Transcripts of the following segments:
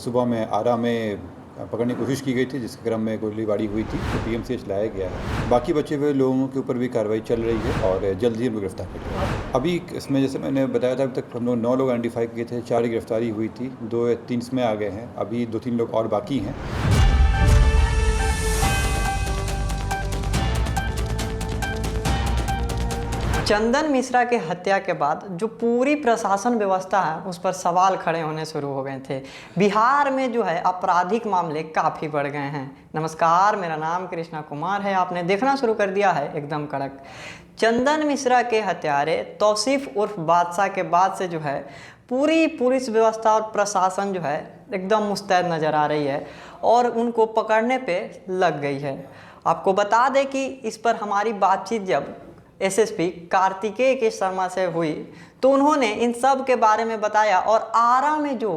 सुबह में आरा में पकड़ने की कोशिश की गई थी, जिसके क्रम में गोलीबारी हुई थी, तो पीएमसीएच लाया गया है। बाकी बचे हुए लोगों के ऊपर भी कार्रवाई चल रही है और जल्द ही उनको गिरफ्तार कर लिया जाएगा। अभी इसमें जैसे मैंने बताया था, अभी तक हम लोग 9 लोग आइडेंटिफाई किए थे, 4 की गिरफ्तारी हुई थी, 2 या 3 इसमें आ गए हैं, अभी 2-3 लोग और बाकी हैं। चंदन मिश्रा के हत्या के बाद जो पूरी प्रशासन व्यवस्था है उस पर सवाल खड़े होने शुरू हो गए थे। बिहार में जो है आपराधिक मामले काफ़ी बढ़ गए हैं। नमस्कार, मेरा नाम कृष्णा कुमार है। आपने देखना शुरू कर दिया है एकदम कड़क। चंदन मिश्रा के हत्यारे तौसीफ उर्फ बादशाह के बाद से जो है पूरी पुलिस व्यवस्था और प्रशासन जो है एकदम मुस्तैद नज़र आ रही है और उनको पकड़ने पे लग गई है। आपको बता दें कि इस पर हमारी बातचीत जब एसएसपी कार्तिकेय के शर्मा से हुई तो उन्होंने इन सब के बारे में बताया और आरा में जो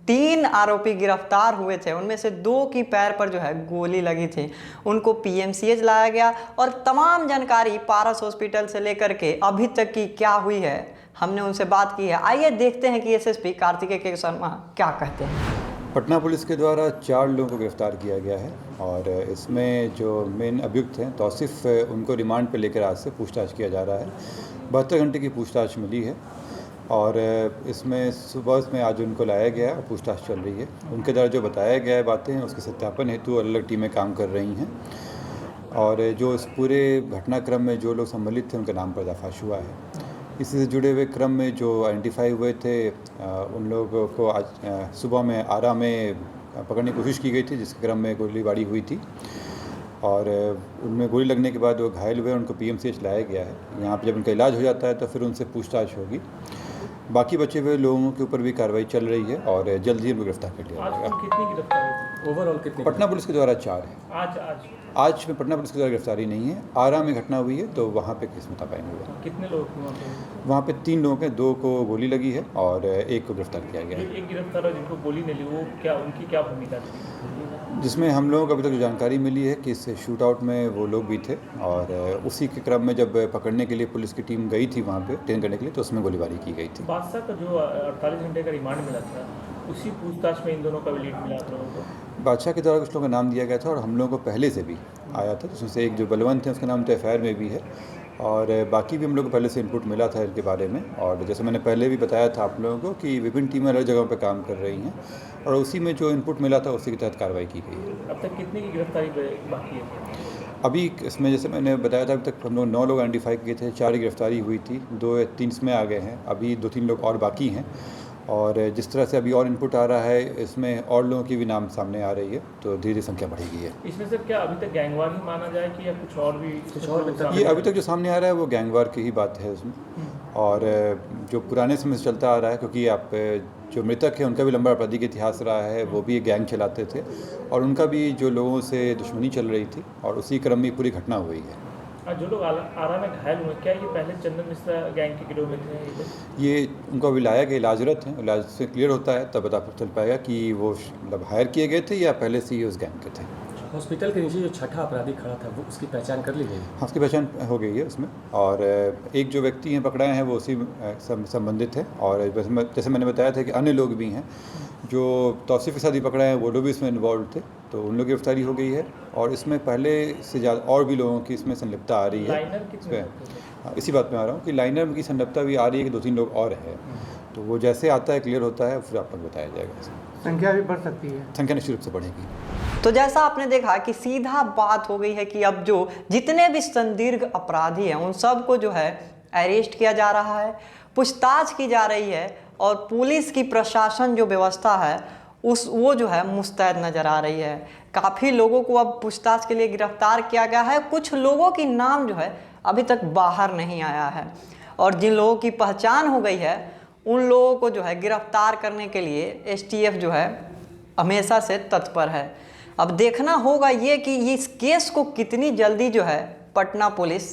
3 आरोपी गिरफ्तार हुए थे उनमें से 2 की पैर पर जो है गोली लगी थी, उनको पीएमसीएच लाया गया और तमाम जानकारी पारस हॉस्पिटल से लेकर के अभी तक की क्या हुई है हमने उनसे बात की है। आइए देखते हैं कि एसएसपी कार्तिकेय के शर्मा क्या कहते हैं। पटना पुलिस के द्वारा 4 लोगों को गिरफ्तार किया गया है और इसमें जो मेन अभियुक्त हैं तौसीफ, उनको रिमांड पर लेकर आज से पूछताछ किया जा रहा है। 72 घंटे की पूछताछ मिली है और इसमें सुबह में आज उनको लाया गया है और पूछताछ चल रही है। उनके द्वारा जो बताया गया है बातें, उसके सत्यापन हेतु अलग अलग टीमें काम कर रही हैं और जो इस पूरे घटनाक्रम में जो लोग सम्मिलित थे उनके नाम पर पर्दाफाश हुआ है। इसी से जुड़े हुए क्रम में जो आइडेंटिफाई हुए थे उन लोगों को आज सुबह में आरा में पकड़ने की कोशिश की गई थी, जिसके क्रम में गोलीबारी हुई थी और उनमें गोली लगने के बाद वो घायल हुए, उनको पीएमसीएच लाया गया है। यहाँ पर जब उनका इलाज हो जाता है तो फिर उनसे पूछताछ होगी। बाकी बचे हुए लोगों के ऊपर भी कार्रवाई चल रही है और जल्द ही उनको गिरफ्तार कर लिया जाएगा। कितनी गिरफ्तारी थी? ओवरऑल कितनी? पटना पुलिस के द्वारा 4 है। आज में पटना पुलिस के द्वारा गिरफ्तारी नहीं है। आरा में घटना हुई है तो वहाँ पे केस मुता पाएंगे। कितने लोग वहाँ पे 3 लोग हैं, 2 को गोली लगी है और 1 को गिरफ्तार किया गया है। एक गिरफ्तार और जिनको गोली नहीं लगी, वो क्या, उनकी क्या भूमिका थी? जिसमें हम लोगों को अभी तक जो जानकारी मिली है कि इस शूट आउट में वो लोग भी थे और उसी के क्रम में जब पकड़ने के लिए पुलिस की टीम गई थी वहाँ पे अटेंड करने के लिए, तो उसमें गोलीबारी की गई थी। बादशाह का जो 48 घंटे का रिमांड मिला था, उसी पूछताछ में इन दोनों का भी लीड मिला आप लोगों को? बादशाह के द्वारा कुछ लोगों का नाम दिया गया था और हम लोगों को पहले से भी आया था, जिसमें से एक जो बलवंत है उसका नाम तो एफआईआर में भी है और बाकी भी हम लोग को पहले से इनपुट मिला था इनके बारे में। और जैसे मैंने पहले भी बताया था आप लोगों को कि विभिन्न टीमें अलग जगहों पर काम कर रही हैं और उसी में जो इनपुट मिला था उसी के तहत कार्रवाई की गई है। अब तक कितने की गिरफ्तारी बाकी है? अभी इसमें जैसे मैंने बताया था, अभी तक हम लोग 9 लोग आइडेंटिफाई किए थे, 4 की गिरफ्तारी हुई थी, 2 या 3 इसमें आ गए हैं, अभी 2-3 लोग और बाकी हैं और जिस तरह से अभी और इनपुट आ रहा है इसमें और लोगों की भी नाम सामने आ रही है, तो धीरे धीरे संख्या बढ़ेगी है। इसमें से क्या अभी तक गैंगवार ही माना जाए कि या कुछ और भी? ये अभी तक जो सामने आ रहा है वो गैंगवार की ही बात है उसमें और जो पुराने समय से चलता आ रहा है, क्योंकि आप जो मृतक है उनका भी लंबा आपराधिक इतिहास रहा है, वो भी एक गैंग चलाते थे और उनका भी जो लोगों से दुश्मनी चल रही थी और उसी क्रम में पूरी घटना हुई है। जो लोग आरा में घायल हुए, क्या ये पहले चंदन मिश्रा गैंग के गिरोह में थे? ये उनको अभी लाया गया, इलाजरत हैं, इलाज से क्लियर होता है तब पता चल पाएगा कि वो मतलब हायर किए गए थे या पहले से ही उस गैंग के थे। हॉस्पिटल के नीचे जो छठा अपराधी खड़ा था, वो उसकी पहचान कर ली गई? हाँ, उसकी पहचान हो गई है उसमें और एक जो व्यक्ति हैं पकड़ाए हैं वो उसी संबंधित है और जैसे मैंने बताया था कि अन्य लोग भी हैं जो तौसीफ के साथ ही पकड़ाए हैं, वो लोग भी इसमें इन्वॉल्व थे, तो उन लोग की गिरफ्तारी हो गई है और इसमें पहले से ज़्यादा और भी लोगों की इसमें संलिप्तता आ रही है। इसी बात में आ रहा हूँ कि लाइनर की संलिप्तता भी आ रही है कि 2-3 लोग और हैं, तो वो जैसे आता है क्लियर होता है फिर आपको बताया जाएगा। संख्या भी बढ़ सकती है? संख्या निश्चित रूप से बढ़ेगी। तो जैसा आपने देखा कि सीधा बात हो गई है कि अब जो जितने भी संदिग्ध अपराधी हैं उन सबको जो है अरेस्ट किया जा रहा है, पूछताछ की जा रही है और पुलिस की प्रशासन जो व्यवस्था है वो जो है मुस्तैद नज़र आ रही है। काफ़ी लोगों को अब पूछताछ के लिए गिरफ्तार किया गया है। कुछ लोगों की नाम जो है अभी तक बाहर नहीं आया है और जिन लोगों की पहचान हो गई है उन लोगों को जो है गिरफ्तार करने के लिए एसटीएफ जो है हमेशा से तत्पर है। अब देखना होगा ये कि इस केस को कितनी जल्दी जो है पटना पुलिस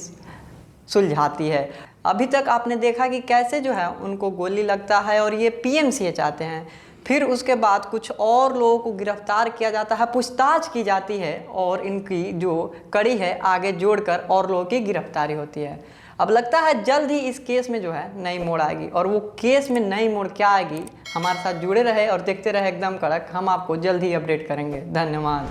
सुलझाती है। अभी तक आपने देखा कि कैसे जो है उनको गोली लगता है और ये पीएमसीएच आते हैं, फिर उसके बाद कुछ और लोगों को गिरफ्तार किया जाता है, पूछताछ की जाती है और इनकी जो कड़ी है आगे जोड़कर और लोगों की गिरफ्तारी होती है। अब लगता है जल्द ही इस केस में जो है नई मोड़ आएगी, और वो केस में नई मोड़ क्या आएगी, हमारे साथ जुड़े रहे और देखते रहे एकदम कड़क। हम आपको जल्द ही अपडेट करेंगे। धन्यवाद।